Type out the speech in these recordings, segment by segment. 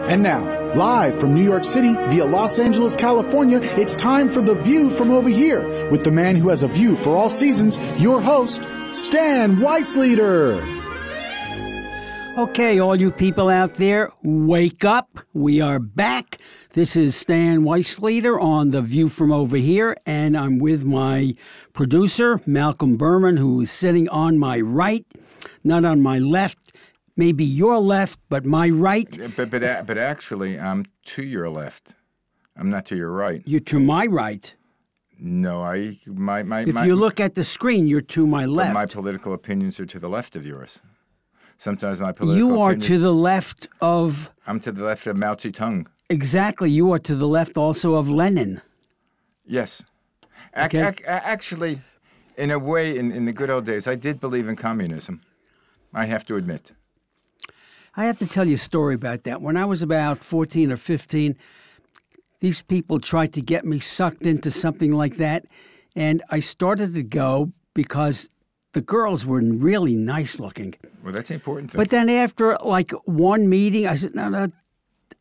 And now, live from New York City via Los Angeles, California, it's time for The View from Over Here with the man who has a view for all seasons, your host, Stan Weisleder. Okay, all you people out there, wake up. We are back. This is Stan Weisleder on The View from Over Here, and I'm with my producer, Malcolm Burman, who is sitting on my right, not on my left. Maybe your left, but my right. But actually, I'm to your left. I'm not to your right. You're to my right. No, If you look at the screen, you're to my left. My political opinions are to the left of yours. Sometimes my political You are opinions, to the left of... I'm to the left of Mao Zedong. Exactly. You are to the left also of Lenin. Yes. Okay. Actually, in a way, in the good old days, I did believe in communism. I have to admit. I have to tell you a story about that. When I was about 14 or 15, these people tried to get me sucked into something like that, and I started to go because the girls were really nice looking. Well, that's the important thing. But then after like one meeting, I said, no,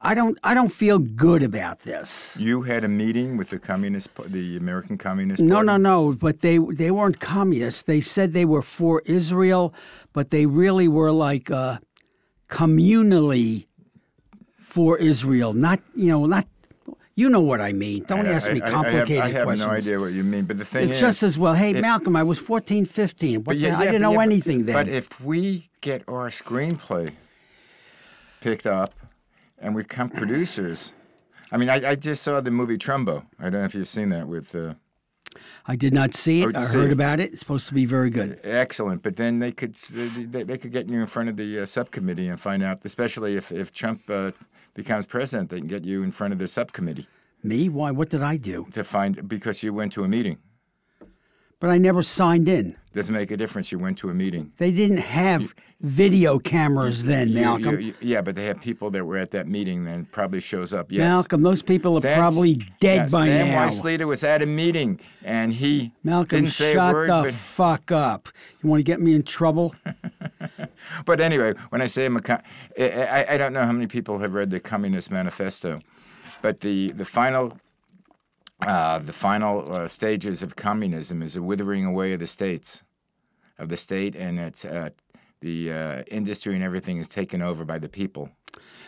I don't feel good about this. You had a meeting with the American Communist Party? No. But they weren't communists. They said they were for Israel, but they really were like communally for Israel. Not you know what I mean. Don't ask me complicated questions. I have no idea what you mean, but the thing is... It's just as well, hey, Malcolm, I was 14, 15. I didn't know anything then. But if we get our screenplay picked up and we become producers... I mean, I just saw the movie Trumbo. I don't know if you've seen that with... I did not see it. I heard about it. It's supposed to be very good. Excellent. But then they could get you in front of the subcommittee and find out, especially if Trump becomes president, they can get you in front of the subcommittee. Me? Why? What did I do? Because you went to a meeting. But I never signed in. Doesn't make a difference. You went to a meeting. They didn't have video cameras then, Malcolm. Yeah, but they have people that were at that meeting then probably shows up. Yes. Malcolm, those people are probably dead by now. Stan Weisleder was at a meeting, and he Malcolm, didn't say a word. Malcolm, shut the fuck up. You want to get me in trouble? But anyway, when I say I don't know how many people have read the Communist Manifesto, but the final stages of communism is a withering away of the state, and it's the industry and everything is taken over by the people.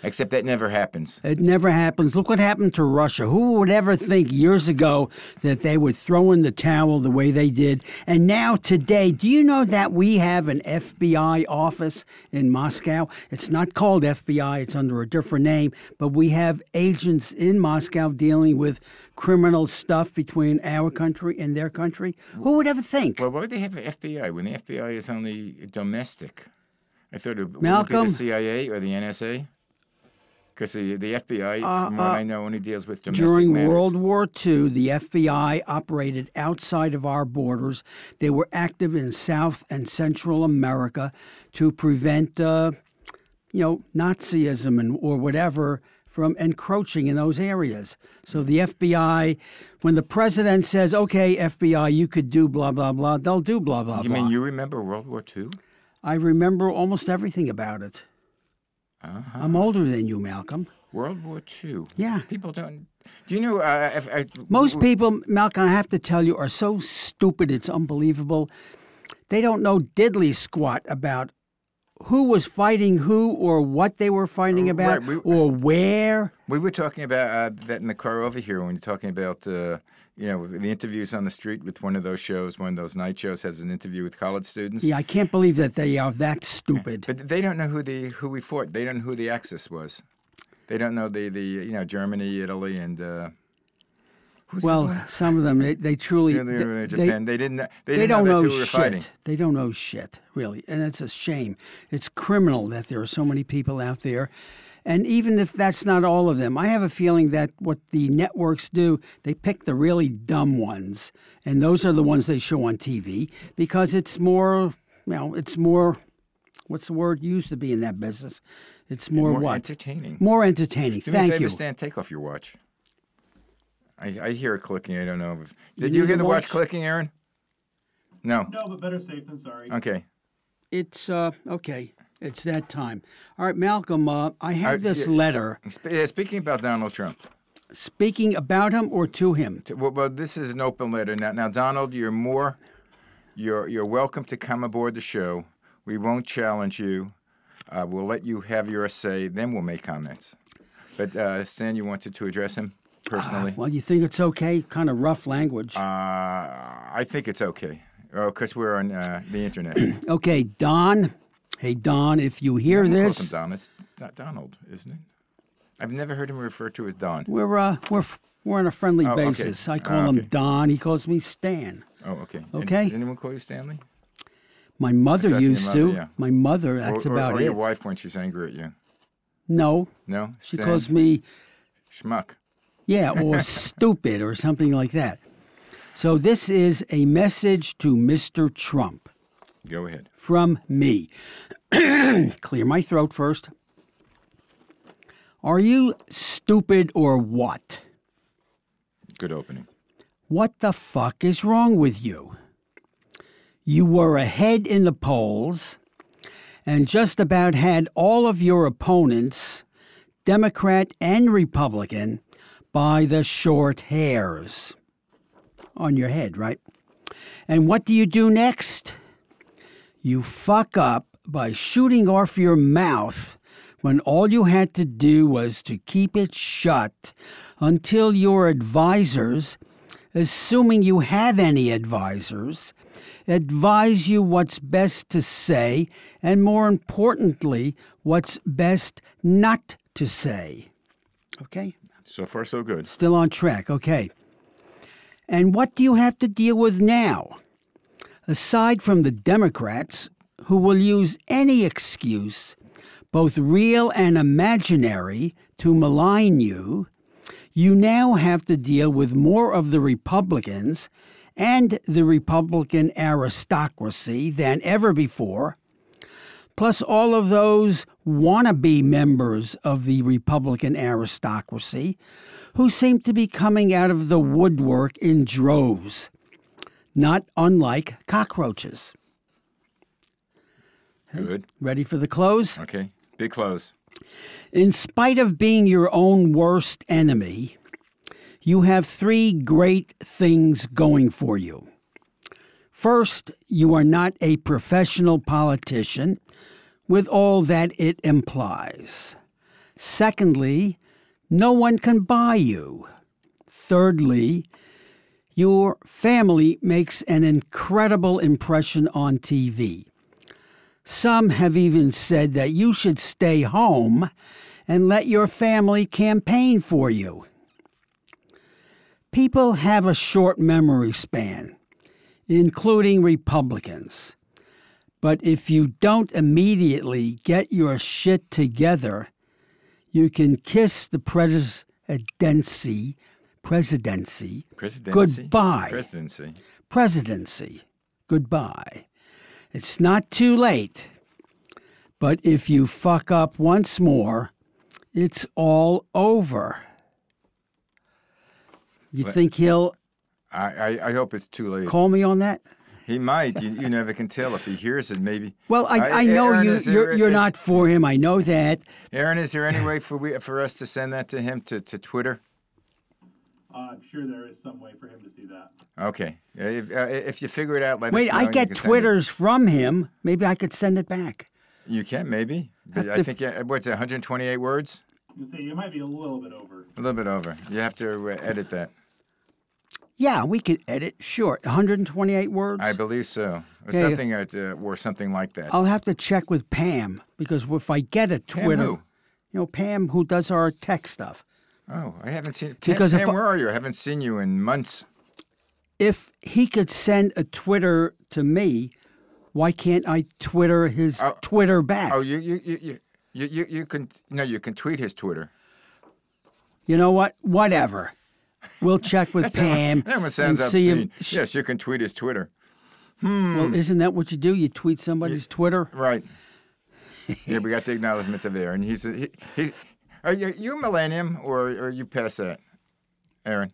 Except that never happens. It never happens. Look what happened to Russia. Who would ever think years ago that they would throw in the towel the way they did? And now today, do you know that we have an FBI office in Moscow? It's not called FBI. It's under a different name. But we have agents in Moscow dealing with criminal stuff between our country and their country. Who would ever think? Well, why would they have an FBI when the FBI is only domestic? I thought it would be Malcolm, the CIA or the NSA. Because the FBI, from what I know, only deals with domestic during matters. World War II, the FBI operated outside of our borders. They were active in South and Central America to prevent, Nazism or whatever from encroaching in those areas. So the FBI, when the president says, okay, FBI, you could do blah, blah, blah, they'll do blah, blah, blah. You mean you remember World War II? I remember almost everything about it. Uh-huh. I'm older than you, Malcolm. World War II. Yeah. People don't... Do you know... Most people, Malcolm, I have to tell you, are so stupid, it's unbelievable. They don't know diddly squat about who was fighting who or what they were fighting about or where. We were talking about that in the car over here when we were talking about... the interviews on the street with one of those shows, one of those night shows has an interview with college students. Yeah, I can't believe that they are that stupid. But they don't know who we fought. They don't know who the Axis was. They don't know the Germany, Italy, and some of them they truly Japan. They didn't don't know know who we were fighting. They don't know shit, really, and it's a shame. It's criminal that there are so many people out there. And even if that's not all of them, I have a feeling that what the networks do, they pick the really dumb ones. And those are the ones they show on TV because it's more, what's the word used to be in that business? It's more what? Entertaining. More entertaining. Thank you. Stan, take off your watch. I hear it clicking. I don't know. Did you hear the watch clicking, Aaron? No. No, but better safe than sorry. Okay. It's, okay. It's that time. All right, Malcolm, I have this letter. Speaking about Donald Trump. Speaking about him or to him? Well, this is an open letter. Now, Donald, you're welcome to come aboard the show. We won't challenge you. We'll let you have your say. Then we'll make comments. But Stan, you wanted to address him personally? Well, you think it's okay? Kind of rough language. I think it's okay. Because we're on the internet. Okay, Don. Hey, Don, if you hear this... Don. It's Donald, isn't it? I've never heard him referred to as Don. We're on a friendly basis. Okay. I call him Don. He calls me Stan. Oh, okay. Okay? Did anyone call you Stanley? My mother used to. Yeah. My mother, that's about it. Or your wife when she's angry at you? No. No? She calls me... Schmuck. Yeah, or stupid or something like that. So this is a message to Mr. Trump. Go ahead. From me. Clear my throat first. Are you stupid or what? Good opening. What the fuck is wrong with you? You were ahead in the polls and just about had all of your opponents, Democrat and Republican, by the short hairs. On your head, right? And what do you do next? You fuck up by shooting off your mouth when all you had to do was to keep it shut until your advisors, assuming you have any advisors, advise you what's best to say and, more importantly, what's best not to say. Okay? So far, so good. Still on track. Okay. And what do you have to deal with now? Aside from the Democrats, who will use any excuse, both real and imaginary, to malign you, you now have to deal with more of the Republicans and the Republican aristocracy than ever before, plus all of those wannabe members of the Republican aristocracy who seem to be coming out of the woodwork in droves, not unlike cockroaches. Good. Ready for the close? Okay. Big close. In spite of being your own worst enemy, you have three great things going for you. First, you are not a professional politician, with all that it implies. Secondly, no one can buy you. Thirdly, your family makes an incredible impression on TV. Some have even said that you should stay home and let your family campaign for you. People have a short memory span, including Republicans. But if you don't immediately get your shit together, you can kiss the presidency goodbye. Presidency goodbye. It's not too late. But if you fuck up once more, it's all over. You think he'll... I hope it's too late. Call me on that? He might. You never can tell if he hears it. Maybe. Well, I know Aaron, you're not for him. I know that. Aaron, is there any way for us to send that to him to Twitter? I'm sure there is some way for him to see that. Okay. If you figure it out, let us know. Wait, I get Twitters from him. Maybe I could send it back. You can, maybe. But I think, what's it, 128 words? You say you might be a little bit over. A little bit over. You have to edit that. Yeah, we could edit. Sure. 128 words? I believe so. Or something like that. I'll have to check with Pam, because if I get a Twitter... Pam who? You know, Pam, who does our tech stuff. Oh, I haven't seen... Pam, where are you? I haven't seen you in months. If he could send a Twitter to me, why can't I Twitter his Twitter back? Oh, you can tweet his Twitter. You know what? Whatever. We'll check with Pam. That sounds obscene. Yes, you can tweet his Twitter. Well, isn't that what you do? You tweet somebody's Twitter? Right. Yeah, we got the acknowledgement of Aaron. Are you a millennium or are you past that, Aaron?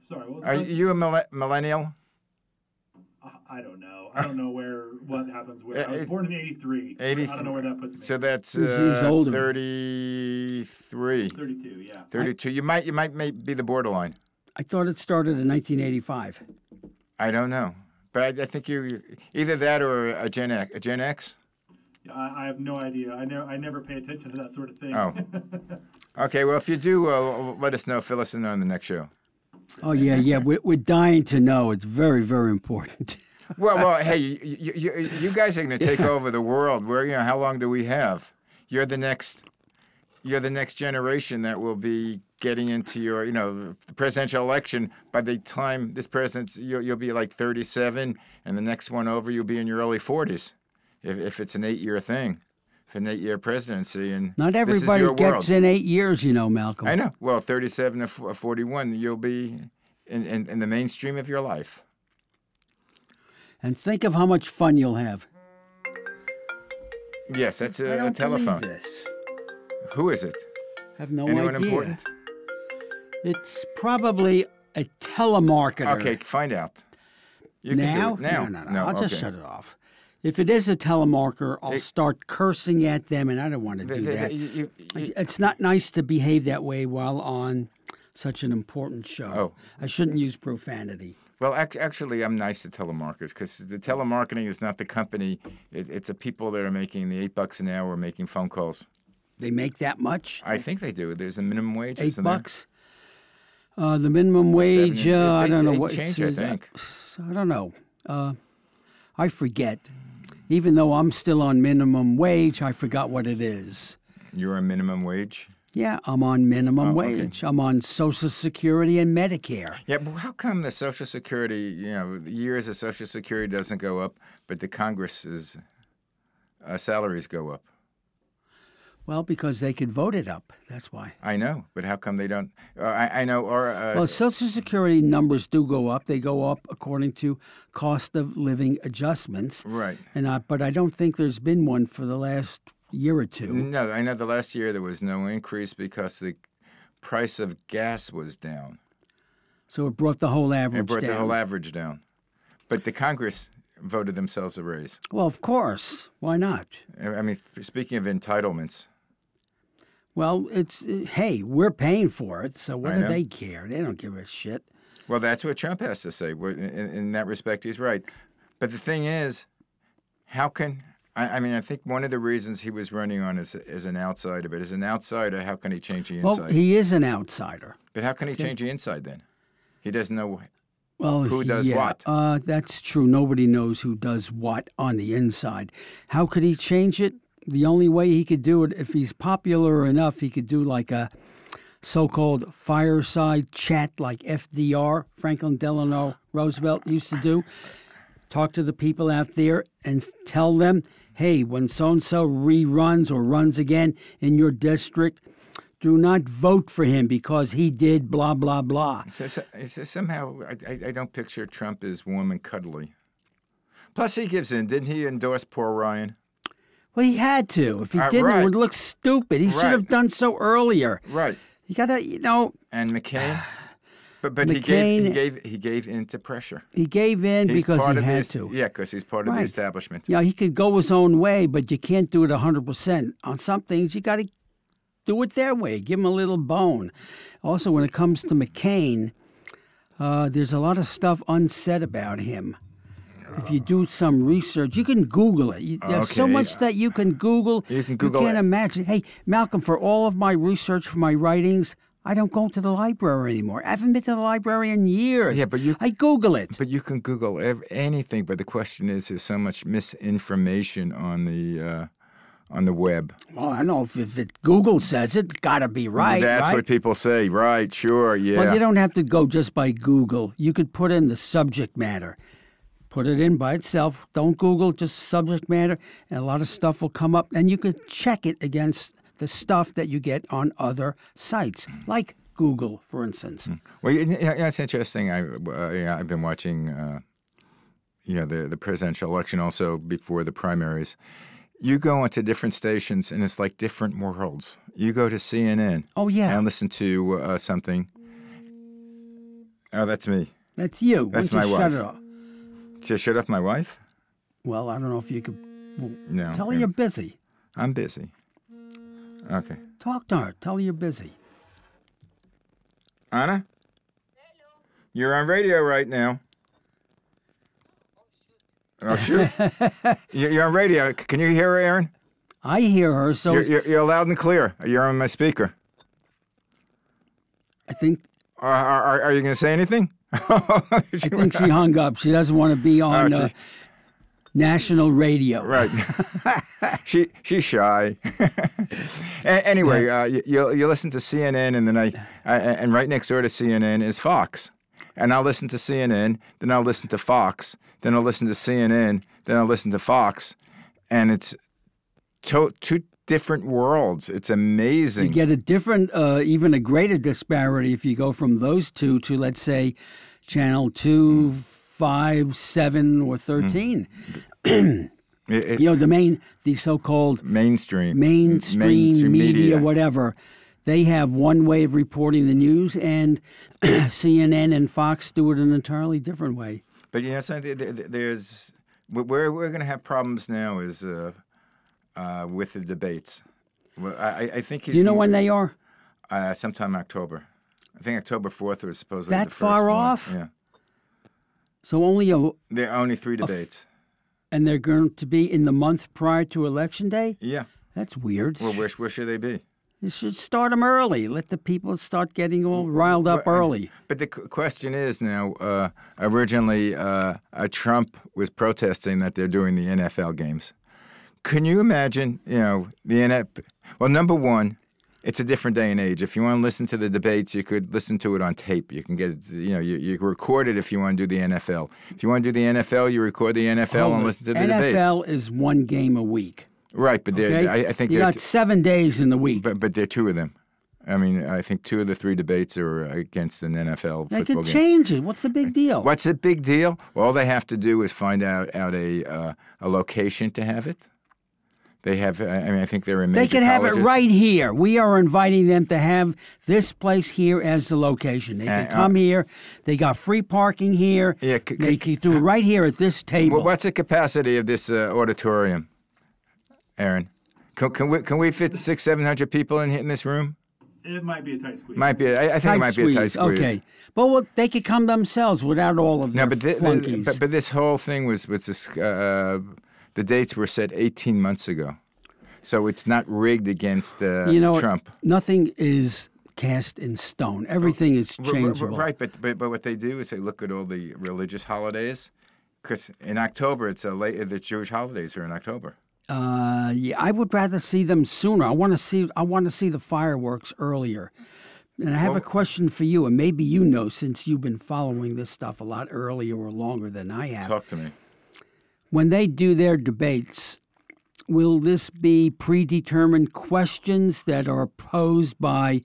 Sorry, what was Are that? you a millennial? I don't know. I don't know what happens with. I was born in '83. I don't know where that puts me. So that's He's older. 33. 32. Yeah. 32. You might be the borderline. I thought it started in 1985. I don't know, but I think you either that or a Gen X. A Gen X. I have no idea. I never pay attention to that sort of thing. Oh. Okay. Well, if you do, let us know. Fill us in on the next show. Oh yeah. We're dying to know. It's very, very important. Well. Hey, you guys are going to take over the world. How long do we have? You're the next generation that will be getting into the presidential election. By the time this president's, you'll be like 37, and the next one over, you'll be in your early 40s. If it's an 8-year thing, if an 8-year presidency, and not everybody gets in 8 years, Malcolm. I know. Well, 37 to 41, you'll be in the mainstream of your life. And think of how much fun you'll have. Yes, that's I don't a telephone. believe this. Who is it? I have no Anyone idea. important? It's probably a telemarketer. Okay, find out. You Now? Can do it. No. No, I'll just okay. shut it off. If it is a telemarketer, I'll start cursing at them, and I don't want to do that. It's not nice to behave that way while on such an important show. Oh. I shouldn't use profanity. Well, actually, I'm nice to telemarketers because the telemarketing is not the company. It's the people that are making the $8 an hour making phone calls. They make that much? I think they do. There's a minimum wage. $8? The minimum wage, I don't know what change, it is. I think. I don't know. I forget. Even though I'm still on minimum wage, I forgot what it is. You're on minimum wage? Yeah, I'm on minimum okay. wage. I'm on Social Security and Medicare. Yeah, but how come the Social Security, the years of Social Security doesn't go up, but the Congress's salaries go up? Well, because they could vote it up. That's why. I know, but how come they don't? I know. Well, Social Security numbers do go up. They go up according to cost of living adjustments. Right. But I don't think there's been one for the last year or two. No, I know the last year there was no increase because the price of gas was down. So it brought the whole average down. It brought the whole average down. But the Congress voted themselves a raise. Well, of course. Why not? I mean, speaking of entitlements. Well, hey, we're paying for it, so what I do know. they care? They don't give a shit. Well, that's what Trump has to say. In that respect, he's right. But the thing is, how can... I mean, I think one of the reasons he was running on is an outsider. But as an outsider, how can he change the inside? Well, he is an outsider. But how can he change the inside then? He doesn't know Well, who does what. That's true. Nobody knows who does what on the inside. How could he change it? The only way he could do it, if he's popular enough, he could do like a so-called fireside chat like FDR, Franklin Delano Roosevelt, used to do. Talk to the people out there and tell them, hey, when so-and-so reruns or runs again in your district, do not vote for him because he did blah, blah, blah. So somehow, I don't picture Trump as warm and cuddly. Plus, he gives in. Didn't he endorse poor Ryan? Well, he had to. If he didn't, right. it would look stupid. He should have done so earlier. Right. You gotta, And McCain? But McCain, he gave in to pressure. He gave in because he had to. Yeah, because he's part of the establishment. Yeah, he could go his own way, but you can't do it 100%. On some things, you got to do it their way. Give him a little bone. Also, when it comes to McCain, there's a lot of stuff unsaid about him. If you do some research, you can Google it. There's so much that you can Google. You can Google You can't it. imagine. Hey, Malcolm, for all of my research for my writings, I don't go to the library anymore. I haven't been to the library in years. Yeah, but I Google it. But you can Google anything. But the question is, there's so much misinformation on the web. Well, I know if Google says it, it's got to be right. That's right? what people say. Right? Sure. Yeah. Well, you don't have to go just by Google. You could put in the subject matter. Put it in by itself. Don't Google, just subject matter, and a lot of stuff will come up. And you could check it against the stuff that you get on other sites, like Google, for instance. Well, it's interesting. I've been watching, the presidential election also before the primaries. You go onto different stations, and it's like different worlds. You go to CNN. Oh, yeah. And listen to something. Oh, that's me. That's you. That's Why don't my you wife. Shut it off. To shut up my wife? Well, I don't know if you could. Well, No. tell her you're busy. I'm busy. Okay. Talk to her. Tell her you're busy. Anna? Hello. You're on radio right now. Oh, shoot. You're on radio. Can you hear her, Aaron? I hear her, so... You're loud and clear. You're on my speaker. I think... Are you going to say anything? I think she hung up. She doesn't want to be on national radio. Right. She's shy. Anyway, you listen to CNN, and then and right next door to CNN is Fox. And I'll listen to CNN, then I'll listen to Fox, then I'll listen to CNN, then I'll listen to Fox, and it's two different worlds. It's amazing. You get a different, even a greater disparity if you go from those two to, let's say, channel 2, 5, 7, or 13. The so-called mainstream media, whatever. They have one way of reporting the news, and CNN and Fox do it an entirely different way. But there's where we're going to have problems now is with the debates. Well, I think. Do you know when they are? Sometime October. I think October 4th was supposedly that the first far one. off. Yeah. So there are only 3 debates. And they're going to be in the month prior to Election Day? Yeah. That's weird. Well, where should they be? You should start them early. Let the people start getting all riled up early. But the question is now, originally Trump was protesting that they're doing the NFL games. Can you imagine, the NFL? Well, number one, it's a different day and age. If you want to listen to the debates, you could listen to it on tape. You can get it, you record it if you want to do the NFL. If you want to do the NFL, you record the NFL and listen to the debates. NFL is one game a week. Right, but I think you got 7 days in the week. But there are 2 of them. I mean, I think 2 of the 3 debates are against an NFL they football could game. Change it. What's the big deal? What's the big deal? Well, all they have to do is find out a location to have it. They have. I think they're in major They could have colleges. it right here. We are inviting them to have this place here as the location. They can come here. They got free parking here. Yeah, they can do it right here at this table. Well, what's the capacity of this auditorium, Aaron? Can we fit 600-700 people in this room? It might be a tight squeeze. Might be. I think it might be a tight squeeze. Okay, but they could come themselves without all of their flunkies. But this whole thing was this. The dates were set 18 months ago, so it's not rigged against Trump. Nothing is cast in stone. Everything is changeable. Right, but what they do is they look at all the religious holidays, because in October the Jewish holidays are in October. Yeah, I would rather see them sooner. I want to see the fireworks earlier. And I have a question for you, and maybe you know, since you've been following this stuff a lot earlier or longer than I have. Talk to me. When they do their debates, will this be predetermined questions that are posed by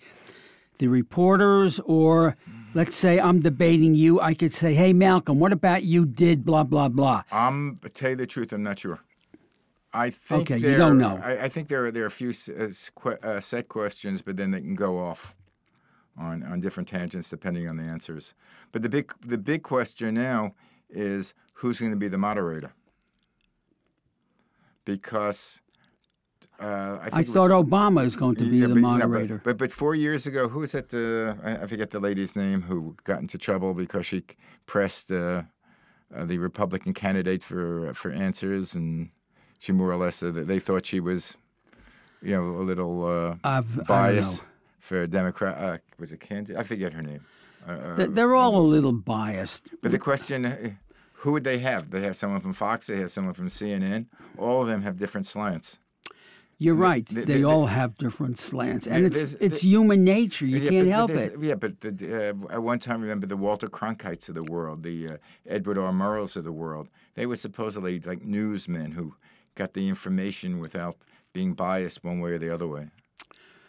the reporters? Or let's say I'm debating you. I could say, hey, Malcolm, what about you did blah, blah, blah? To tell you the truth, I'm not sure. I think you don't know. I think there are a few set questions, but then they can go off on different tangents depending on the answers. But the big question now is who's going to be the moderator? Because I thought Obama is going to be the moderator. No, but 4 years ago, who was that? I forget the lady's name who got into trouble because she pressed the Republican candidate for answers, and she more or less they thought she was, a little biased for a Democrat. Was it candidate? I forget her name. They're all a little biased. But the question. Who would they have? They have someone from Fox. They have someone from CNN. All of them have different slants. You're right. They all have different slants, and it's human nature. You can't help it. Yeah, but at one time, remember the Walter Cronkites of the world, the Edward R. Murrows of the world. They were supposedly like newsmen who got the information without being biased one way or the other way.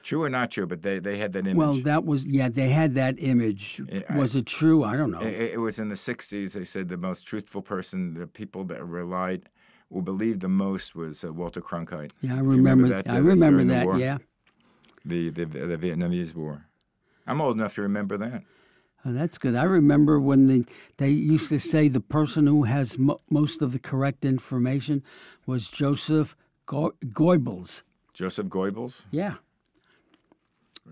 True or not true, but they had that image. Well, they had that image. Was it true? I don't know. It was in the 60s. They said the most truthful person, the people that relied or believed the most was Walter Cronkite. Yeah, I remember that. I remember that, war, the Vietnamese War. I'm old enough to remember that. Oh, that's good. I remember when they used to say the person who has most of the correct information was Joseph Goebbels. Joseph Goebbels? Yeah.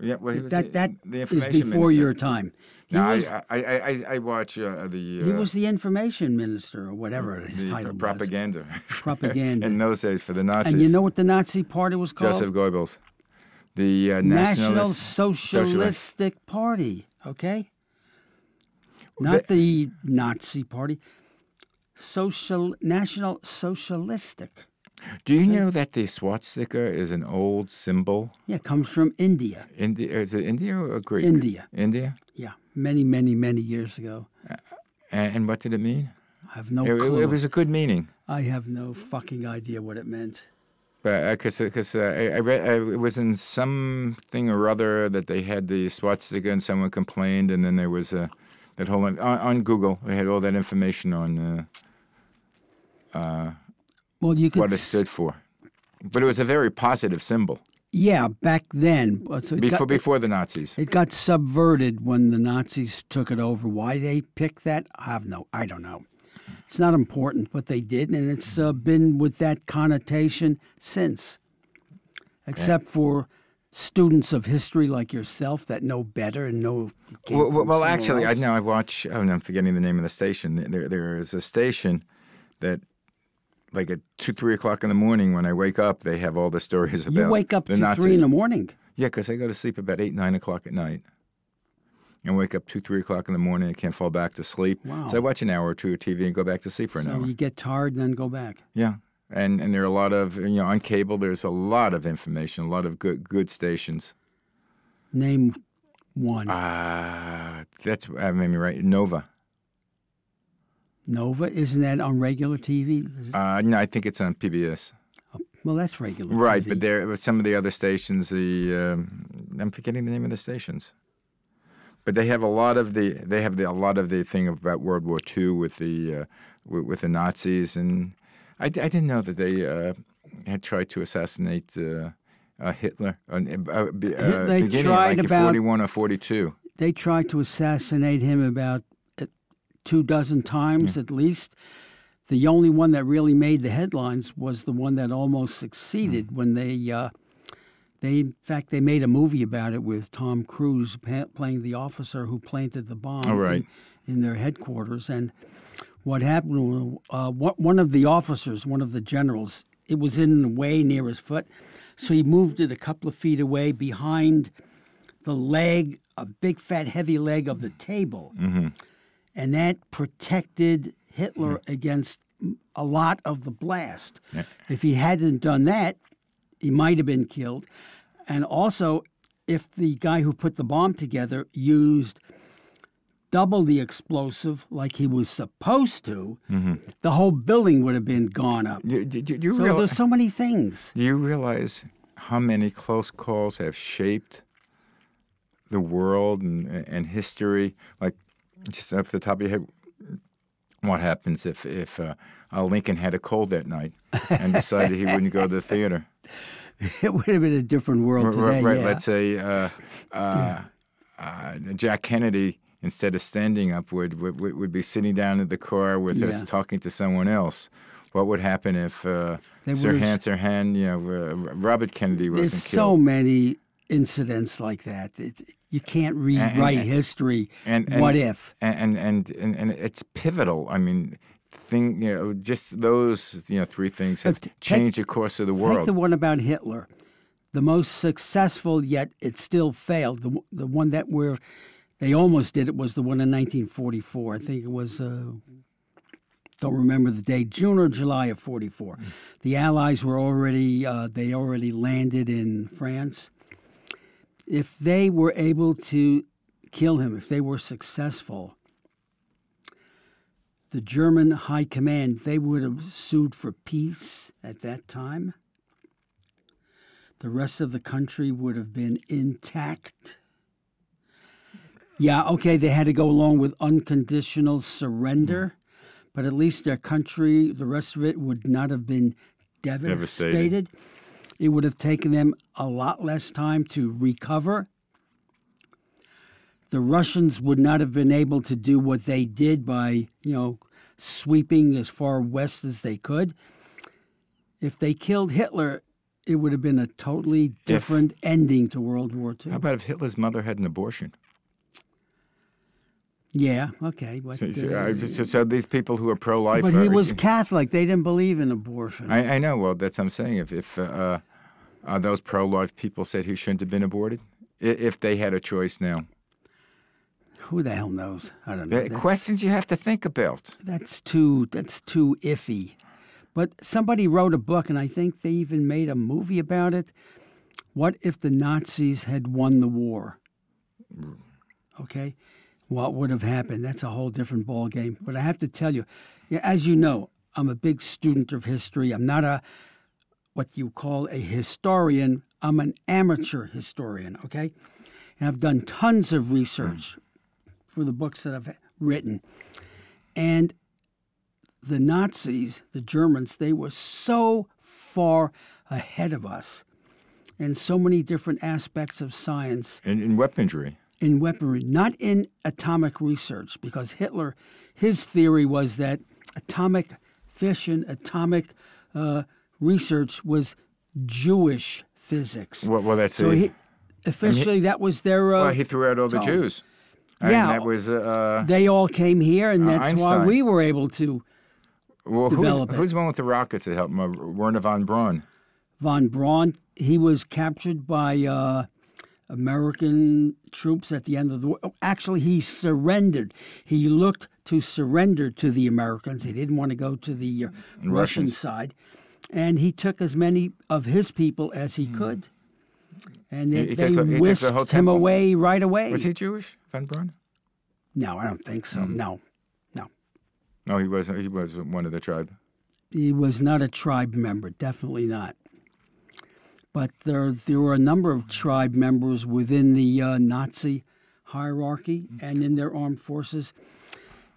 Yeah, well, he was that the is information before minister. your time. I watch the... he was the information minister or whatever his title propaganda. was. Propaganda. In those days for the Nazis. And you know what the Nazi party was called? Joseph Goebbels. The National Socialistic Party, okay? Not the Nazi Party. National Socialistic. Do you know that the swastika is an old symbol? Yeah, it comes from India. Is it India or Greek? India. India? Yeah, many, many, many years ago. And what did it mean? I have no clue. It was a good meaning. I have no fucking idea what it meant. But because I read it was in something or other that they had the swastika and someone complained, and then there was that whole on Google they had all that information on well, you could what it stood for. But it was a very positive symbol. Yeah, back then. So before the Nazis. It got subverted when the Nazis took it over. Why they picked that, I don't know. It's not important, but they did, and it's been with that connotation since. Except for students of history like yourself that know better and know. Well, actually, I watch. Oh, I'm forgetting the name of the station. There is a station that, like at 2, 3 o'clock in the morning, when I wake up, they have all the stories about. You wake up the to Nazis. 3 in the morning. Yeah, because I go to sleep about 8, 9 o'clock at night, and wake up 2, 3 o'clock in the morning. I can't fall back to sleep. Wow. So I watch an hour or two of TV and go back to sleep for an hour. So you get tired and then go back. Yeah. And there are a lot of, on cable, there's a lot of information, a lot of good stations. Name one. That's made me right. Nova. Nova? Isn't that on regular TV? No, I think it's on PBS. Oh, well, that's regular right, TV. But there with some of the other stations, I'm forgetting the name of the stations. But they have a lot of the thing about World War II with the Nazis, and I didn't know that they had tried to assassinate Hitler. Beginning like in 41 or 42. They tried to assassinate him about 24 times at least. The only one that really made the headlines was the one that almost succeeded when they in fact made a movie about it with Tom Cruise playing the officer who planted the bomb in their headquarters. And what happened, one of the officers, one of the generals, it was in the way near his foot, so he moved it a couple of feet away behind the leg, a big fat heavy leg of the table. Mm-hmm. And that protected Hitler against a lot of the blast. Yeah. If he hadn't done that, he might have been killed. And also, if the guy who put the bomb together used double the explosive like he was supposed to, the whole building would have been gone up. There's so many things. Do you realize how many close calls have shaped the world and history? Like, just off the top of your head, what happens if Lincoln had a cold that night and decided he wouldn't go to the theater? It would have been a different world today. Right. Yeah. Let's say Jack Kennedy, instead of standing up, would be sitting down in the car with us talking to someone else. What would happen if Robert Kennedy wasn't killed? There's so many incidents like that. You can't rewrite history. What if? And it's pivotal. I mean, just those 3 things have changed the course of the world. Take the one about Hitler, the most successful yet it still failed. The one that they almost did it was the one in 1944. I think it was. Don't remember the date, June or July of 44. The Allies were already landed in France. If they were able to kill him, if they were successful, the German high command, they would have sued for peace at that time. The rest of the country would have been intact. Yeah, okay, they had to go along with unconditional surrender, but at least their country, the rest of it, would not have been devastated. It would have taken them a lot less time to recover. the Russians would not have been able to do what they did by, sweeping as far west as they could. If they killed Hitler, it would have been a totally different ending to World War II. How about if Hitler's mother had an abortion? Yeah, okay. So these people who are pro-life... But he was Catholic. They didn't believe in abortion. I know. Well, that's what I'm saying. If those pro-life people said he shouldn't have been aborted, if they had a choice now. Who the hell knows? I don't know. Questions you have to think about. That's too iffy. But somebody wrote a book, and I think they even made a movie about it. What if the Nazis had won the war? Okay? What would have happened? That's a whole different ballgame. But I have to tell you, as you know, I'm a big student of history. I'm not what you call a historian. I'm an amateur historian, okay? And I've done tons of research for the books that I've written. And the Nazis, the Germans, they were so far ahead of us in so many different aspects of science. In weaponry. In weaponry, not in atomic research, because Hitler, his theory was that atomic fission, atomic research was Jewish physics. Well, that's so it. Officially, that was their... well, he threw out all the Jews. Yeah, that was, they all came here, and that's Einstein. why we were able to develop who's the one with the rockets that helped him? Werner von Braun. Von Braun, he was captured by American troops at the end of the war. Actually, he surrendered. He looked to surrender to the Americans. He didn't want to go to the Russian side. And he took as many of his people as he could. And they whisked him away right away. Was he Jewish, von Braun? No, I don't think so. No. No, he wasn't. He was one of the tribe. He was not a tribe member, definitely not. But there were a number of tribe members within the Nazi hierarchy and in their armed forces.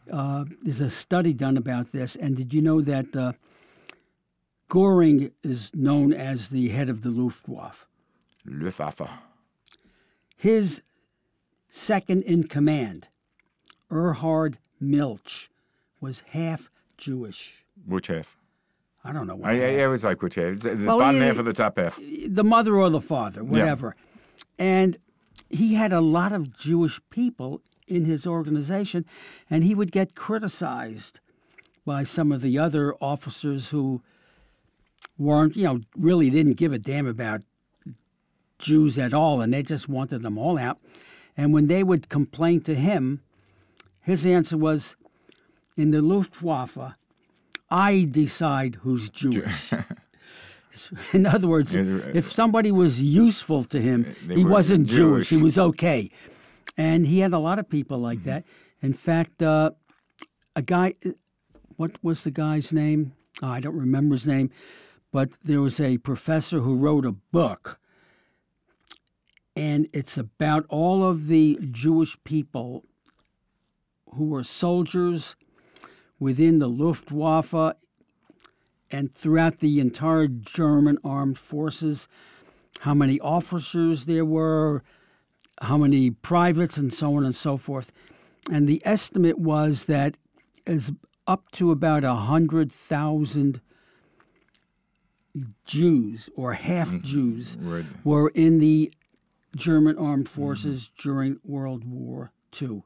There's a study done about this. And did you know that Göring is known as the head of the Luftwaffe? Luftwaffe. His second in command, Erhard Milch, was half Jewish. Which half? I don't know what. I was like, which half? The bottom half or the top half? The mother or the father, whatever. Yeah. And he had a lot of Jewish people in his organization, and he would get criticized by some of the other officers who weren't, really didn't give a damn about Jews at all, and they just wanted them all out. And when they would complain to him, his answer was, in the Luftwaffe, I decide who's Jewish. In other words, if somebody was useful to him, he wasn't Jewish. He was okay. And he had a lot of people like that. In fact, a guy, what was the guy's name? Oh, I don't remember his name. But there was a professor who wrote a book. And it's about all of the Jewish people who were soldiers within the Luftwaffe and throughout the entire German armed forces, how many officers there were, how many privates, and so on and so forth. And the estimate was that as up to about 100,000 Jews, or half Jews, were in the German armed forces during World War II.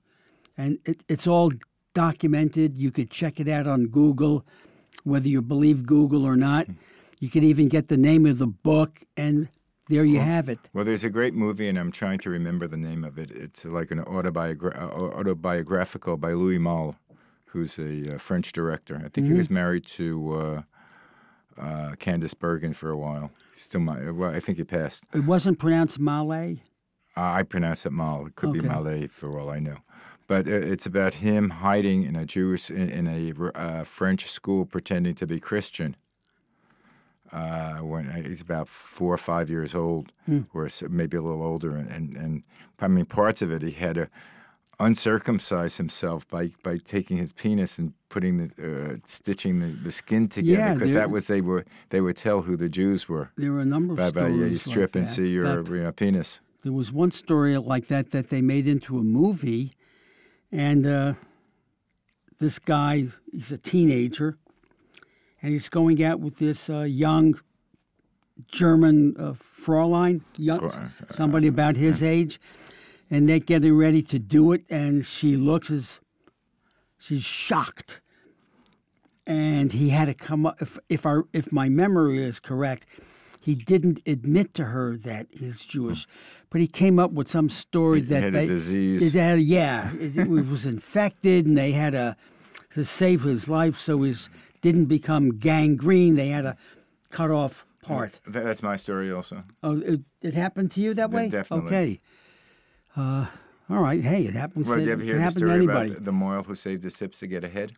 And it's all documented. You could check it out on Google, whether you believe Google or not. You could even get the name of the book, and there you have it. Well, there's a great movie, and I'm trying to remember the name of it. It's like an autobiographical by Louis Malle, who's a French director. I think he was married to Candice Bergen for a while. I think he passed. It wasn't pronounced Malay? I pronounce it Mal. It could be Malay for all I know. But it's about him hiding in a French school pretending to be Christian. When he's about 4 or 5 years old, or maybe a little older. And I mean, parts of it, he had to uncircumcise himself by taking his penis and putting stitching the skin together, because that was they would tell who the Jews were. There were a number of stories you strip like and see your penis. There was one story like that they made into a movie, and this guy, he's a teenager, and he's going out with this young German Fräulein, somebody about his age, and they're getting ready to do it, and she looks as she's shocked, and he had to come up. If my memory is correct, he didn't admit to her that he's Jewish, but he came up with some story that had a disease. It was infected, and they had to save his life so he didn't become gangrene. They had to cut off part. That's my story also. Oh, it happened to you that way? Definitely. Okay. All right. Hey, it happens. Well, you ever hear the to story anybody. about the Moyle who saved his hips to get ahead?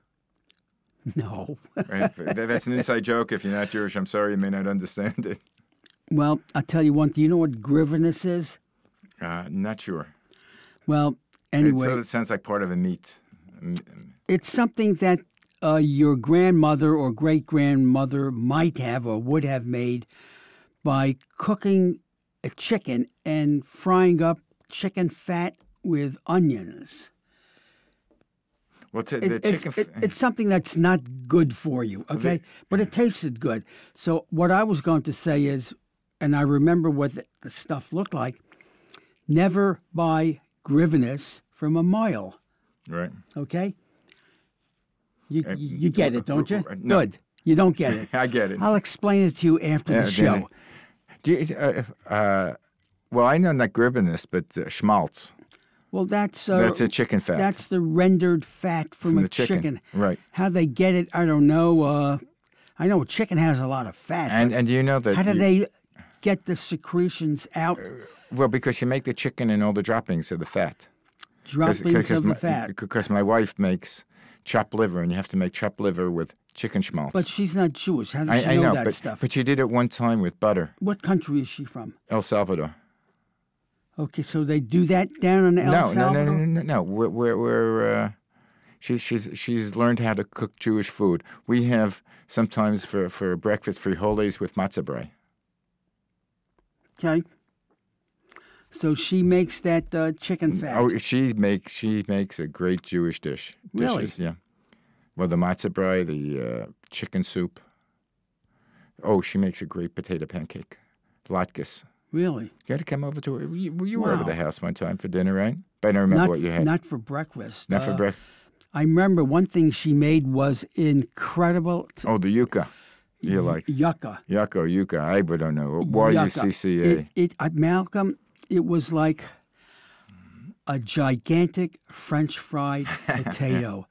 No. Right? That's an inside joke. If you're not Jewish, I'm sorry, you may not understand it. Well, I'll tell you one. Do you know what griveness is? Not sure. Well, anyway. It sounds like part of a meat. It's something that your grandmother or great-grandmother might have or would have made by cooking a chicken and frying up chicken fat with onions. Well, it's something that's not good for you, okay? But it tasted good. So what I was going to say is, and I remember what the stuff looked like, never buy griveness from a Moyle. Right. Okay? You get it, don't you? No. Good. You don't get it. I get it. I'll explain it to you after the show. Well, I know not griveness, but schmaltz. Well, that's a chicken fat. That's the rendered fat from a chicken. Right. How they get it, I don't know. I know a chicken has a lot of fat. And do you know that? How do they get the secretions out? Well, because you make the chicken and all the droppings of the fat. Droppings of the fat. Because my wife makes chopped liver, and you have to make chopped liver with chicken schmaltz. But she's not Jewish. How does she know that stuff? But she did it one time with butter. What country is she from? El Salvador. Okay, so they do that down in El Salvador? No. She's learned how to cook Jewish food. We have sometimes for breakfast frijoles with matzah bread. Okay. So she makes that chicken fat. Oh, she makes a great Jewish dish. Really? Dishes, yeah. Well, the matzah bread, the chicken soup. Oh, she makes a great potato pancake. Latkes. Really? You had to come over to her. You were over the house one time for dinner, right? But I don't remember what you had. Not for breakfast. Not for breakfast. I remember one thing she made was incredible. Oh, the yuca. You like yucca. Yucca. I don't know. Y-U-C-C-A. Malcolm, it was like a gigantic French fried potato.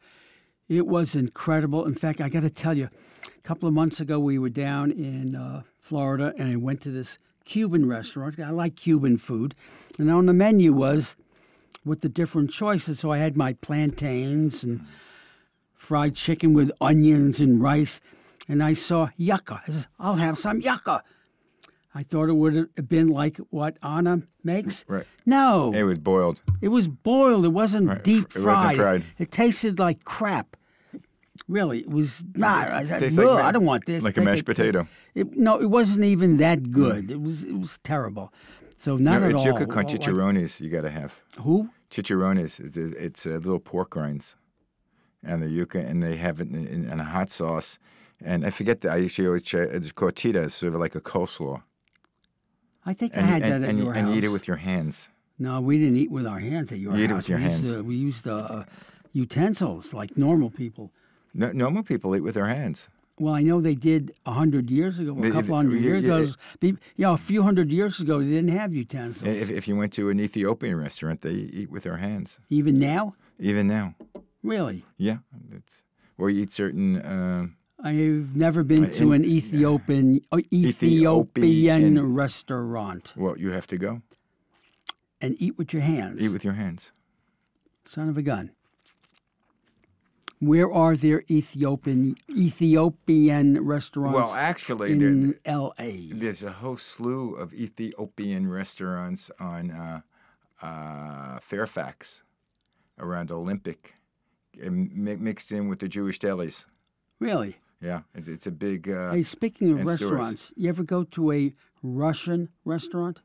It was incredible. In fact, I got to tell you, a couple of months ago we were down in Florida, and I went to this Cuban restaurant. I like Cuban food. And on the menu was with the different choices. So I had my plantains and fried chicken with onions and rice. And I saw yucca. I said, I'll have some yucca. I thought it would have been like what Anna makes. Right. No. It was boiled. It was boiled. It wasn't deep fried. It wasn't fried. It tasted like crap. Really, it was not. I said, like I don't want this. Like a mashed potato. No, it wasn't even that good. It was terrible. So not at all. It's yucca con chicharrones you got to have. Who? Chicharrones. It's little pork rinds. And the yucca, and they have it in a hot sauce. And I forget that. I usually always try cortitas, sort of like a coleslaw. I think I had that at your house. And you eat it with your hands. No, we didn't eat with our hands at your house. You eat it with your hands. We used utensils like normal people. No, normal people eat with their hands. Well, I know they did 100 years ago, a couple hundred years ago. A few hundred years ago, they didn't have utensils. If you went to an Ethiopian restaurant, they eat with their hands. Even now? Even now. Really? Yeah. Or you eat certain... I've never been to an Ethiopian restaurant. Well, you have to go. And eat with your hands. Eat with your hands. Son of a gun. Where are there Ethiopian restaurants? Well, actually, in L.A. There's a whole slew of Ethiopian restaurants on Fairfax, around Olympic, mixed in with the Jewish delis. Really? Yeah, it's a big. Hey, speaking of restaurants, you ever go to a Russian restaurant?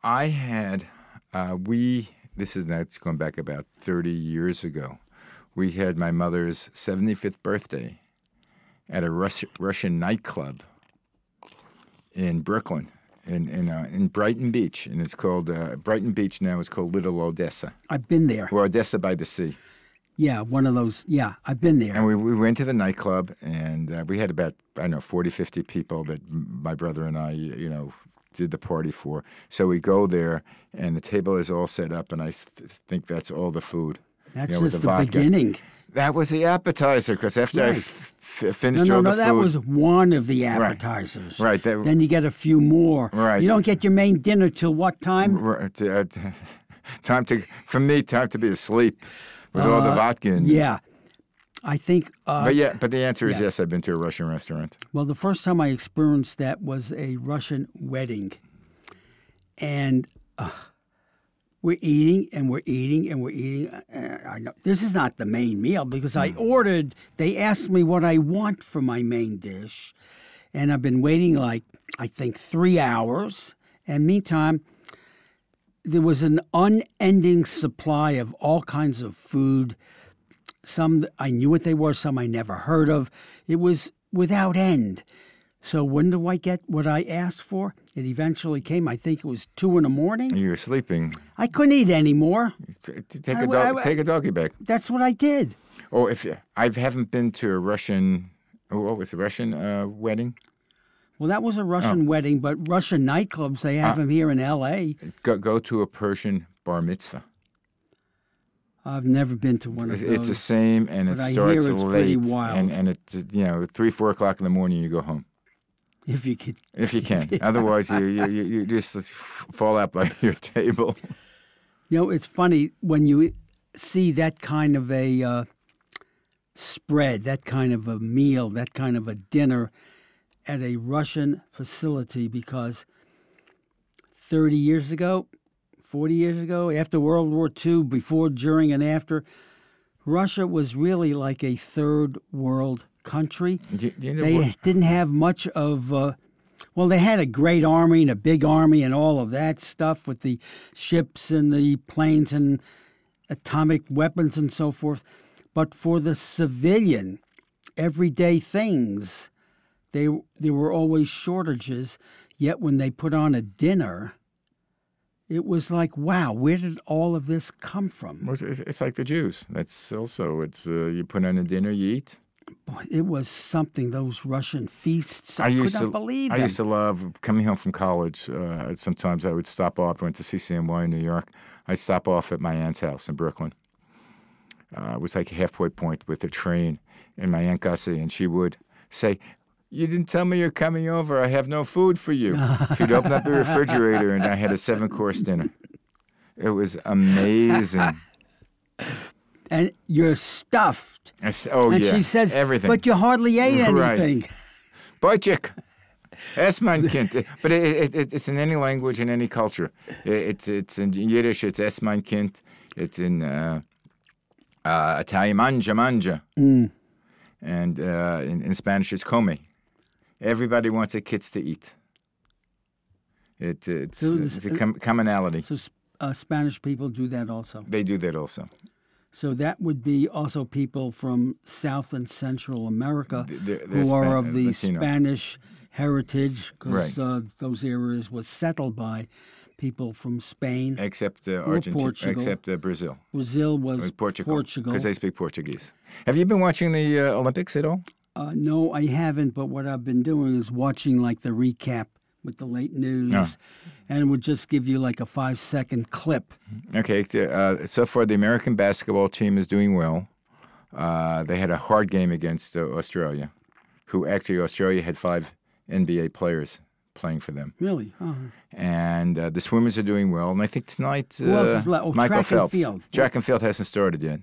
I had, that's going back about 30 years ago. We had my mother's 75th birthday at a Russian nightclub in Brooklyn, in Brighton Beach, and it's called Brighton Beach now. It's called Little Odessa. I've been there. Or Odessa by the sea. Yeah, one of those. Yeah, I've been there. And we went to the nightclub, and we had about 40, 50 people that my brother and I, did the party for. So we go there, and the table is all set up, and I think that's all the food. That's just the beginning. That was the appetizer, because after I finished all the food. No, that was one of the appetizers. Right. Then you get a few more. Right. You don't get your main dinner till what time? Right. Time to be asleep with all the vodka in. Yeah. I think. But the answer is yes, I've been to a Russian restaurant. Well, the first time I experienced that was a Russian wedding. And we're eating and we're eating and we're eating. I know this is not the main meal because I ordered. They asked me what I want for my main dish, and I've been waiting I think 3 hours. And meantime, there was an unending supply of all kinds of food. Some I knew what they were, some I never heard of. It was without end. So when do I get what I asked for? It eventually came. I think it was 2 a.m. You were sleeping. I couldn't eat anymore. Take a doggy bag. That's what I did. Oh, I haven't been to a Russian. What was the Russian wedding? Well, that was a Russian wedding, but Russian nightclubs, they have them here in L.A. Go to a Persian bar mitzvah. I've never been to one of those. It's the same, and it starts late, and it's 3, 4 o'clock in the morning. You go home. If you can. If you can. Otherwise, you just fall out by your table. It's funny when you see that kind of a spread, that kind of a meal, that kind of a dinner at a Russian facility, because 30 years ago, 40 years ago, after World War II, before, during, and after, Russia was really like a third world country. They didn't have much of, they had a great army and a big army and all of that stuff with the ships and the planes and atomic weapons and so forth. But for the civilian, everyday things, there were always shortages. Yet when they put on a dinner, it was like, wow, where did all of this come from? Well, it's like the Jews. That's also, you put on a dinner, you eat. Boy, it was something, those Russian feasts. I couldn't believe them. I used to love coming home from college. Sometimes I would stop off. I went to CCNY in New York. I'd stop off at my aunt's house in Brooklyn. It was like a halfway point with a train. And my Aunt Gussie, and she would say, "You didn't tell me you're coming over. I have no food for you." She'd open up the refrigerator, and I had a 7-course dinner. It was amazing. And you're stuffed. And yeah. She says, everything. But you hardly ate anything. Boychik. Es mein Kind. But it's in any language, in any culture. It's in Yiddish, it's Es mein Kind. It's in Italian, manja. And in Spanish, it's come. Everybody wants their kids to eat. It's a commonality. So Spanish people do that also? They do that also. So that would be also people from South and Central America who are of the Latino. Spanish heritage, because those areas were settled by people from Spain. Except Argentina. Portugal. Except Brazil. Brazil was Portugal. Because they speak Portuguese. Have you been watching the Olympics at all? No, I haven't. But what I've been doing is watching like the recap with the late news, and it would just give you like a 5-second clip. Okay. So far, the American basketball team is doing well. They had a hard game against Australia, Australia had 5 NBA players playing for them. Really? Oh. And the swimmers are doing well. And I think tonight, Michael Phelps. Track and field hasn't started yet.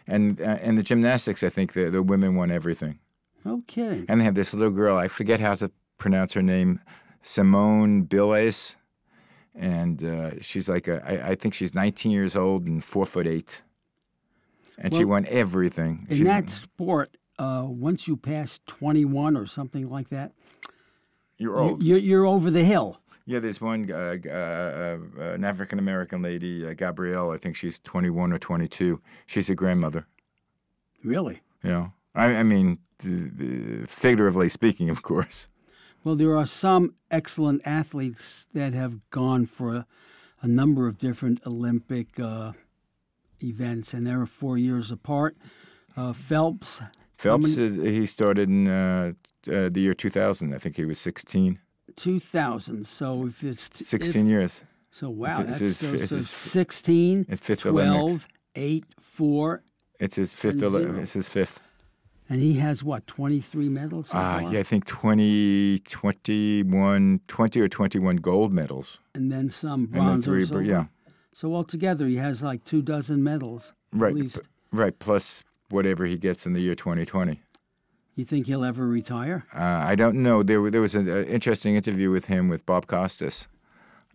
And the gymnastics, I think the women won everything. No kidding. And they have this little girl, I forget how to pronounce her name, Simone Biles. And she's like, I think she's 19 years old and 4'8". And she won everything. In that sport, once you pass 21 or something like that, you're old. You're over the hill. Yeah, there's one an African American lady, Gabrielle. I think she's 21 or 22. She's a grandmother. Really? Yeah. I mean, figuratively speaking, of course. Well, there are some excellent athletes that have gone for a number of different Olympic events, and they're 4 years apart. Phelps. He started in the year 2000. I think he was 16. 2000. So if it's 16 years. So wow, It's that's his 16, it's fifth 12, Olympics. 8, 4. It's his fifth. It's his fifth. And he has what, 23 medals so far? Yeah, I think 20 or 21 gold medals. And then some bronze or silver. Yeah. So altogether, he has like 24 medals, right, at least. Right, plus whatever he gets in the year 2020. You think he'll ever retire? I don't know. There was an interesting interview with him with Bob Costas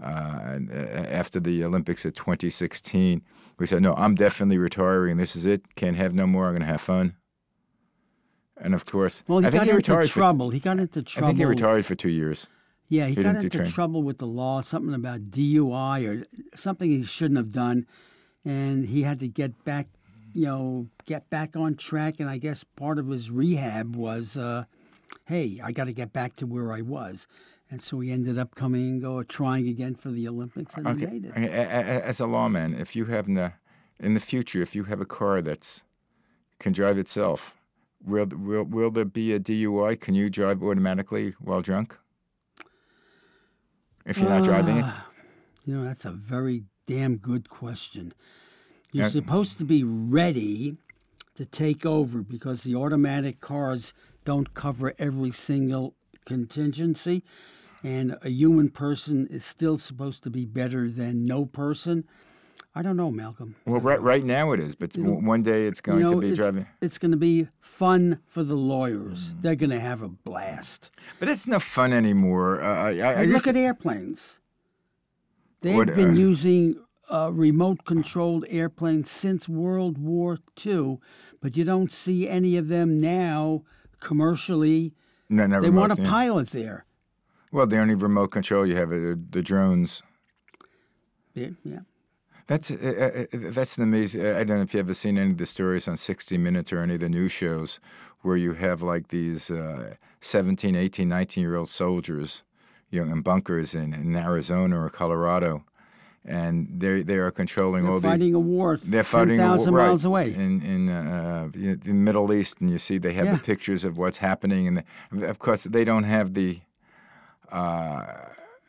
after the Olympics of 2016. We said, no, I'm definitely retiring. This is it. Can't have no more. I'm going to have fun. And of course, well, he got into trouble. I think he retired for 2 years. Yeah, he got into trouble with the law, something about DUI or something he shouldn't have done, and he had to get back on track. And I guess part of his rehab was, hey, I got to get back to where I was. And so he ended up trying again for the Olympics, and he made it. As a lawman, if you have in the future, if you have a car that can drive itself, will there be a DUI? Can you drive automatically while drunk? If you're not driving it? That's a very damn good question. You're supposed to be ready to take over because the automatic cars don't cover every single contingency, and a human person is still supposed to be better than no person. I don't know, Malcolm. Well, right now it is, but one day it's going to be driving. It's going to be fun for the lawyers. They're going to have a blast. But it's no fun anymore. Look at airplanes. They've been using remote-controlled airplanes since World War II, but you don't see any of them now commercially. No, they want a pilot there. Well, the only remote control you have are the drones. Yeah. That's an amazing. I don't know if you've ever seen any of the stories on 60 Minutes or any of the news shows where you have like these 17, 18, 19-year-old soldiers, in bunkers in Arizona or Colorado, and they are controlling all the. They're fighting a war. They're fighting 10,000 miles away in the Middle East, and you see they have the pictures of what's happening, and of course they don't have the.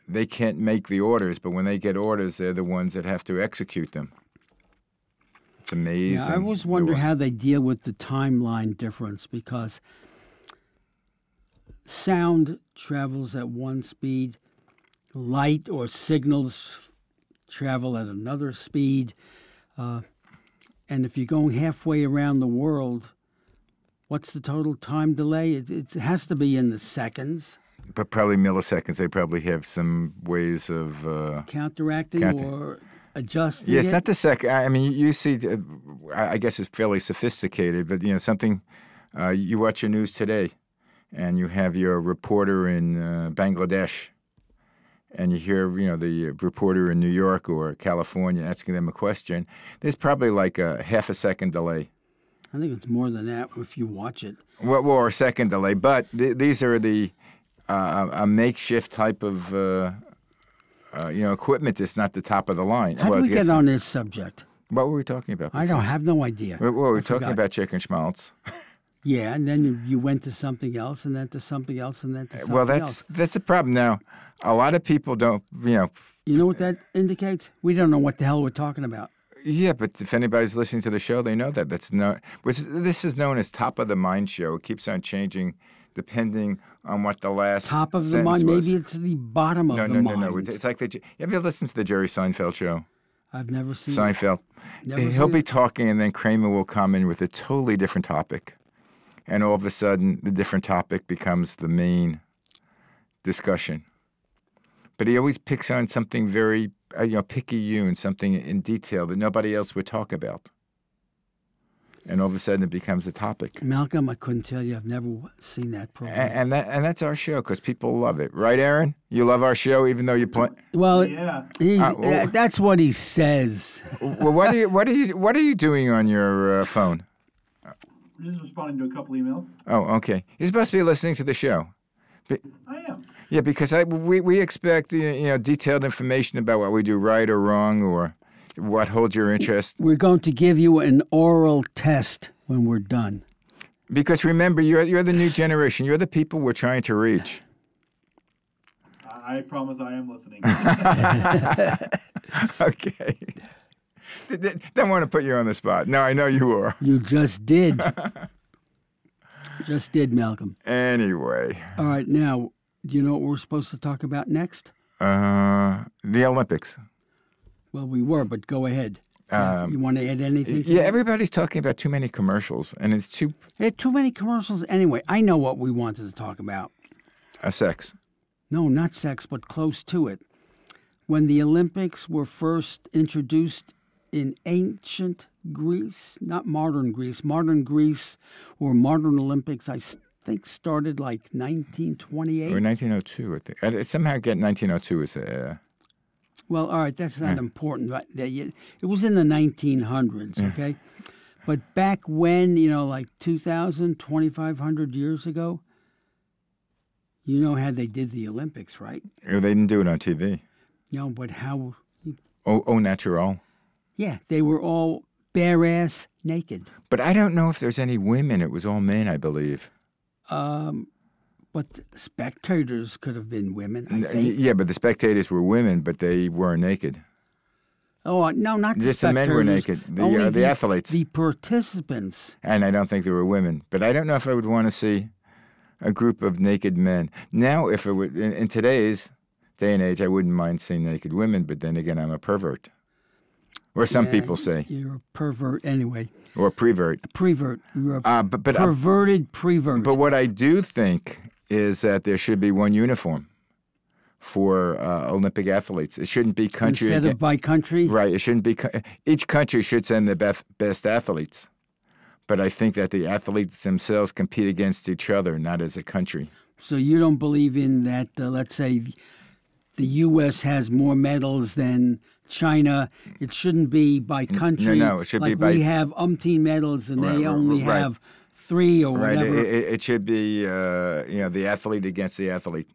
They can't make the orders, but when they get orders, they're the ones that have to execute them. It's amazing. Yeah, I always wonder how they deal with the timeline difference, because sound travels at one speed, light or signals travel at another speed, and if you're going halfway around the world, what's the total time delay? It has to be in the seconds. But probably milliseconds. They probably have some ways of counteracting or adjusting. Yes, not the second. I mean, you see. I guess it's fairly sophisticated, but something. You watch your news today, and you have your reporter in Bangladesh, and you hear the reporter in New York or California asking them a question. There's probably like a half a second delay. I think it's more than that if you watch it. Well, or a second delay, but these are the. A makeshift type of equipment that's not the top of the line. How do we get on this subject? What were we talking about before? I have no idea. Well, we were talking about chicken schmaltz. Yeah, and then you went to something else, and then to something else, and then to something else. Well, that's a problem. Now, a lot of people don't, You know what that indicates? We don't know what the hell we're talking about. Yeah, but if anybody's listening to the show, they know that. This is known as top of the mind show. It keeps on changing depending on what the last top of the mind. Was. Maybe it's the bottom of the mind. No. It's like have you listened to the Jerry Seinfeld show? I've never seen Seinfeld. He'll be talking, and then Kramer will come in with a totally different topic, and all of a sudden, the different topic becomes the main discussion. But he always picks on something very, picayune, something in detail that nobody else would talk about. and all of a sudden it becomes a topic. Malcolm, I couldn't tell you. I've never seen that program. And that's our show because people love it, right, Aaron? You love our show even though you play. Well, Yeah. That's what he says. Well, what are you doing on your phone? I'm just responding to a couple emails. Oh, okay. You're supposed to be listening to the show. I am. Yeah, because we expect detailed information about what we do right or wrong or what holds your interest. We're going to give you an oral test when we're done. Because remember, you're the new generation. You're the people we're trying to reach. I promise I am listening. Okay. Don't want to put you on the spot. No, I know you are. You just did. Just did, Malcolm. Anyway. All right, now, do you know what we're supposed to talk about next? The Olympics. Well, we were, but go ahead. You want to add anything? Yeah, everybody's talking about too many commercials, and it's too... There are too many commercials. Anyway, I know what we wanted to talk about. Sex. No, not sex, but close to it. When the Olympics were first introduced in ancient Greece, not modern Greece, or modern Olympics, I think started like 1928. Or 1902, I think. I somehow get 1902 as a... Well, all right, that's not important. But it was in the 1900s, okay? But back when, like 2,000, 2,500 years ago, you know how they did the Olympics, right? They didn't do it on TV. But how... Oh, natural. Yeah, they were all bare-ass naked. But I don't know if there's any women. It was all men, I believe. But spectators could have been women, I think. Yeah, but the spectators were women, but they weren't naked. Oh, no, not the Just spectators. the men were naked, the athletes. The participants. And I don't think there were women. But I don't know if I would want to see a group of naked men. Now, if it were, in today's day and age, I wouldn't mind seeing naked women, but then again, I'm a pervert. Or some people say. You're a pervert anyway. Or prevert. Prevert. You're a perverted prevert. But what I do think is that there should be one uniform for Olympic athletes. It shouldn't be country instead of by country. Right. It shouldn't be. Each country should send the best athletes, but I think that the athletes themselves compete against each other, not as a country. So you don't believe in that? Let's say the U.S. has more medals than China. It shouldn't be by country. No, it should be by. We have umpteen medals, and they only have 3 or whatever. It should be, the athlete against the athlete,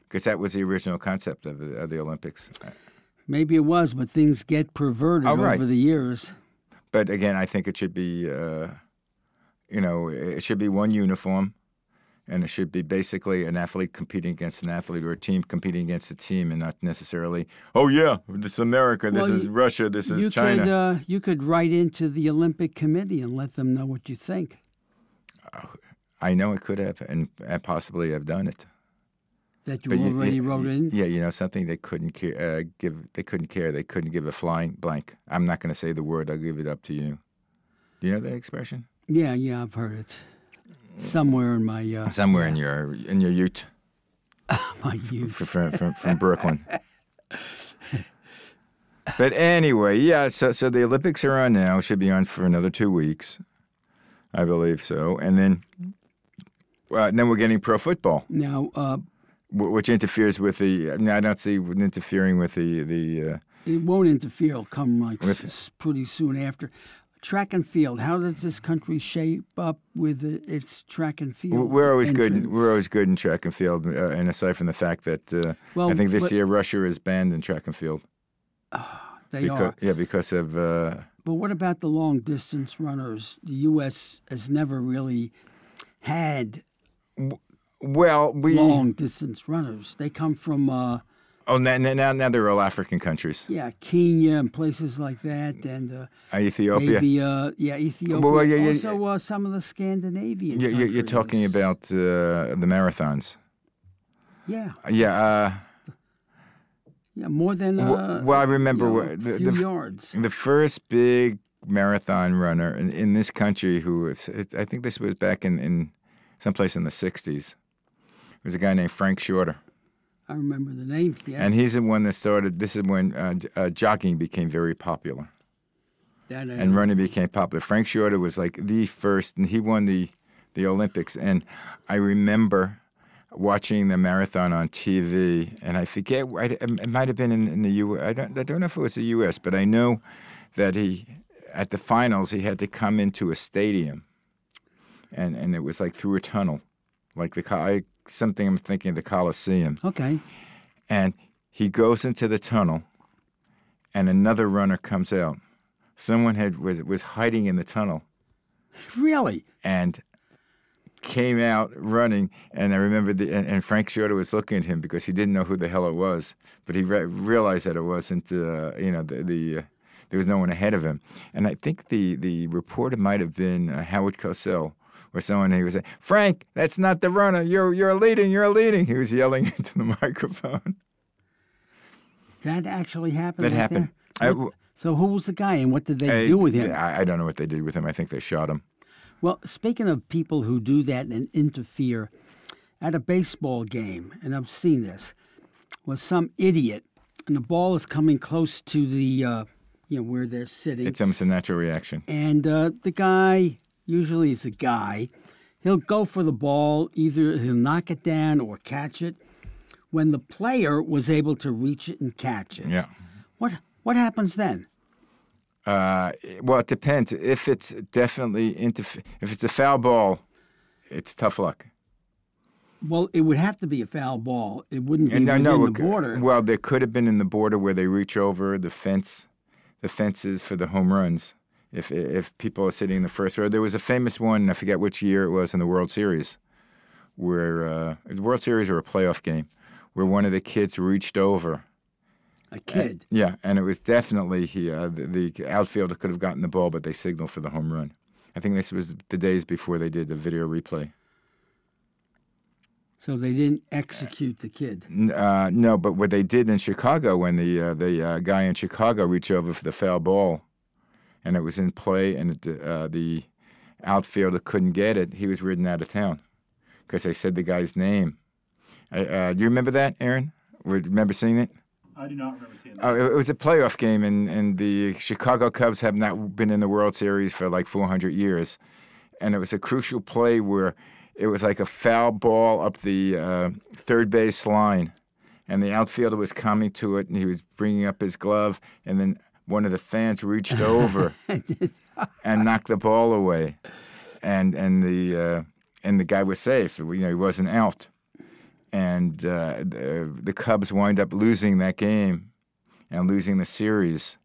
because that was the original concept of the Olympics. Maybe it was, but things get perverted over the years. But again, I think it should be, it should be one uniform, and it should be basically an athlete competing against an athlete or a team competing against a team, and not necessarily, this is America, this is Russia, this is China. You could write into the Olympic Committee and let them know what you think. I know it could have, and possibly have done it. That you already wrote in? Yeah, something they couldn't give. They couldn't care. They couldn't give a flying blank. I'm not going to say the word. I'll give it up to you. Do you know that expression? Yeah, I've heard it. Somewhere in my in your youth. My youth from Brooklyn. But anyway, so the Olympics are on now. Should be on for another 2 weeks. I believe so. And then we're getting pro football. Now, which interferes with the. I don't see interfering with the. It won't interfere. It'll come pretty soon after. Track and field. How does this country shape up with its track and field? We're always good. We're always good in track and field. And aside from the fact that I think this year Russia is banned in track and field. They are. Yeah, because of. But what about the long-distance runners? The U.S. has never really had long-distance runners. They come from... now they're all African countries. Yeah, Kenya and places like that, and Ethiopia. Maybe, Ethiopia. Also, some of the Scandinavian countries. You're talking about the marathons. Yeah. Yeah. Yeah, more than I remember a few yards. The first big marathon runner in this country I think this was back in someplace in the 60s. It was a guy named Frank Shorter. I remember the name, yeah. And he's the one that started, this is when jogging became very popular. and running became popular. Frank Shorter was like the first, and he won the Olympics. And I remember watching the marathon on TV, and I forget, it might have been in the U.S. I don't know if it was the U.S., but I know that at the finals, he had to come into a stadium, and it was like through a tunnel, like something I'm thinking of the Coliseum. Okay. And he goes into the tunnel, and another runner comes out. Someone was hiding in the tunnel. Really? And came out running, and I remember and Frank Shorter was looking at him because he didn't know who the hell it was, but he realized that it wasn't, there was no one ahead of him. And I think the reporter might have been Howard Cosell or someone. He was saying, "Frank, that's not the runner. You're leading. He was yelling into the microphone. That actually happened. That happened. So who was the guy, and what did they do with him? I don't know what they did with him. I think they shot him. Well, speaking of people who do that and interfere, at a baseball game, and I've seen this, was some idiot, and the ball is coming close to the, where they're sitting. It's almost a natural reaction. And the guy, usually it's a guy, he'll go for the ball, either he'll knock it down or catch it, when the player was able to reach it and catch it. Yeah. What happens then? Well, it depends. If it's definitely if it's a foul ball, it's tough luck. Well, it would have to be a foul ball. It wouldn't be within the border. Well, there could have been in the border where they reach over the fences for the home runs. If people are sitting in the first row, there was a famous one. I forget which year it was in the World Series, where the World Series or a playoff game, where one of the kids reached over. A kid. Yeah, and it was definitely the outfielder could have gotten the ball, but they signaled for the home run. I think this was the days before they did the video replay. So they didn't execute the kid. No, but what they did in Chicago, when the guy in Chicago reached over for the foul ball, and it was in play, and the outfielder couldn't get it, he was ridden out of town because they said the guy's name. Do you remember that, Aaron? Remember seeing it? I do not remember seeing that. It was a playoff game, and the Chicago Cubs have not been in the World Series for like 400 years. And it was a crucial play where it was like a foul ball up the third base line, and the outfielder was coming to it, and he was bringing up his glove, and then one of the fans reached over and knocked the ball away, and the guy was safe. He wasn't out. And the Cubs wind up losing that game and losing the series.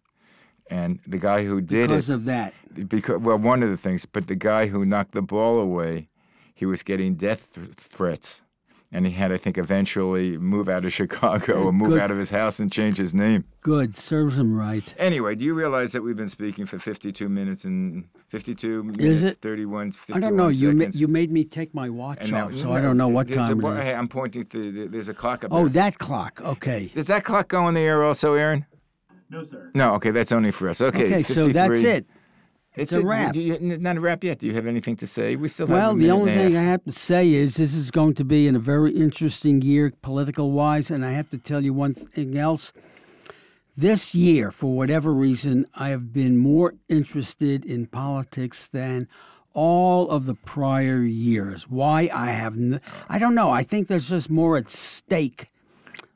And the guy who did because of that. One of the things, but the guy who knocked the ball away, he was getting death threats. And he had, I think, eventually move out of Chicago or move out of his house and change his name. Good. Serves him right. Anyway, do you realize that we've been speaking for 52 minutes and 51 I don't know. seconds? You made me take my watch off, so I don't know what time it is. Hey, I'm pointing to, there's a clock up there. Oh, there. that clock. Okay. Does that clock go on the air also, Aaron? No, sir. No, okay, that's only for us. Okay, so that's it. It's a wrap. Not a wrap yet. Do you have anything to say? We still have Well, a the minute only and a thing half. I have to say is this is going to be a very interesting year political-wise, and I have to tell you one thing else. This year, for whatever reason, I have been more interested in politics than all of the prior years. Why? I don't know. I think there's just more at stake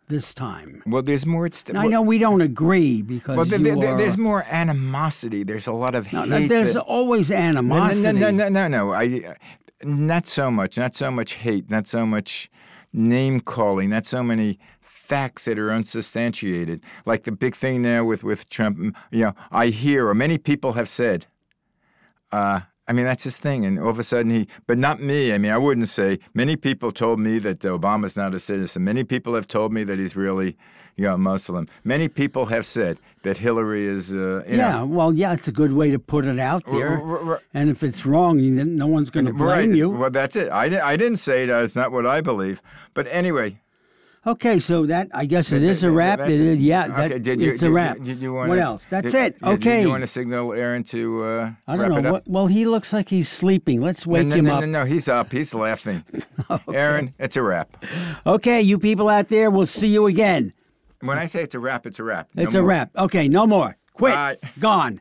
this time. Well, there's more. I know we don't agree because there's more animosity. There's a lot of hate. There's always animosity. No. Not so much. Not so much hate. Not so much name calling. Not so many facts that are unsubstantiated. Like the big thing now with Trump. I hear, or many people have said. That's his thing, and all of a sudden but not me. I wouldn't say. Many people told me that Obama's not a citizen. Many people have told me that he's really, Muslim. Many people have said that Hillary is, it's a good way to put it out there. And if it's wrong, no one's going to blame you. Well, that's it. I didn't say that. It's not what I believe. But anyway. Okay, so I guess it is a wrap. It's a wrap. What else? That's it. Okay. Do you want to signal Aaron to I don't know. Well, he looks like he's sleeping. Let's wake him up. No, he's up. He's laughing. Okay. Aaron, it's a wrap. Okay, you people out there, we'll see you again. When I say it's a wrap, it's a wrap. It's a wrap. Okay, no more. Quit. Bye. Gone.